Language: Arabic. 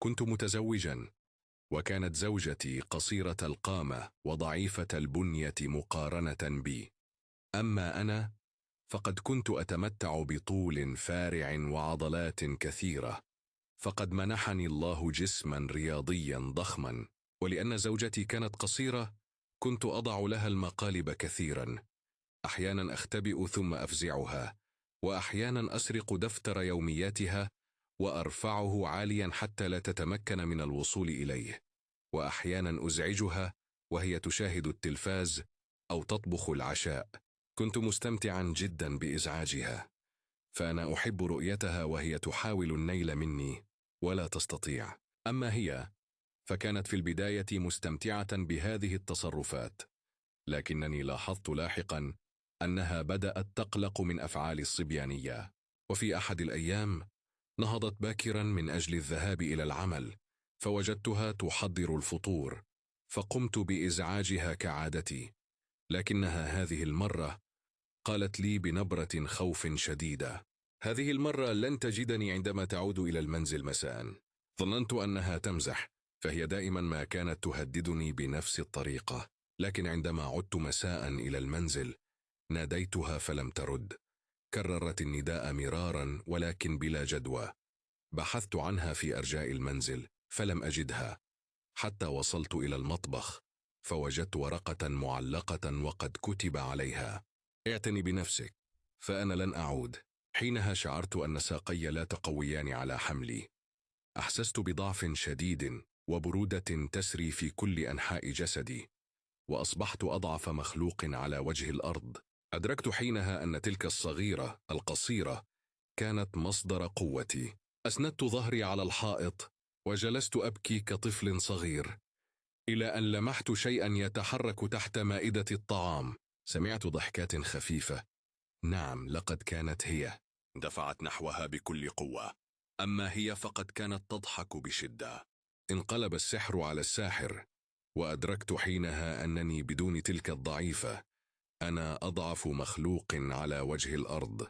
كنت متزوجا، وكانت زوجتي قصيرة القامة وضعيفة البنية مقارنة بي. أما أنا فقد كنت أتمتع بطول فارع وعضلات كثيرة، فقد منحني الله جسما رياضيا ضخما. ولأن زوجتي كانت قصيرة كنت أضع لها المقالب كثيرا، أحيانا أختبئ ثم أفزعها، وأحيانا أسرق دفتر يومياتها وأرفعه عاليا حتى لا تتمكن من الوصول إليه، وأحيانا أزعجها وهي تشاهد التلفاز أو تطبخ العشاء. كنت مستمتعا جدا بإزعاجها، فأنا أحب رؤيتها وهي تحاول النيل مني ولا تستطيع. أما هي فكانت في البداية مستمتعة بهذه التصرفات، لكنني لاحظت لاحقا أنها بدأت تقلق من أفعال الصبيانية. وفي أحد الأيام نهضت باكرا من أجل الذهاب إلى العمل، فوجدتها تحضر الفطور، فقمت بإزعاجها كعادتي، لكنها هذه المرة قالت لي بنبرة خوف شديدة: هذه المرة لن تجدني عندما تعود إلى المنزل مساء. ظننت أنها تمزح، فهي دائما ما كانت تهددني بنفس الطريقة، لكن عندما عدت مساء إلى المنزل ناديتها فلم ترد. كررت النداء مرارا ولكن بلا جدوى. بحثت عنها في أرجاء المنزل فلم أجدها، حتى وصلت إلى المطبخ فوجدت ورقة معلقة وقد كتب عليها: اعتني بنفسك فأنا لن أعود. حينها شعرت أن ساقي لا تقويان على حملي. أحسست بضعف شديد وبرودة تسري في كل أنحاء جسدي، وأصبحت أضعف مخلوق على وجه الأرض. أدركت حينها أن تلك الصغيرة القصيرة كانت مصدر قوتي. أسندت ظهري على الحائط وجلست أبكي كطفل صغير، إلى أن لمحت شيئا يتحرك تحت مائدة الطعام. سمعت ضحكات خفيفة. نعم، لقد كانت هي. دفعت نحوها بكل قوة، أما هي فقد كانت تضحك بشدة. انقلب السحر على الساحر، وأدركت حينها أنني بدون تلك الضعيفة أنا أضعف مخلوق على وجه الأرض.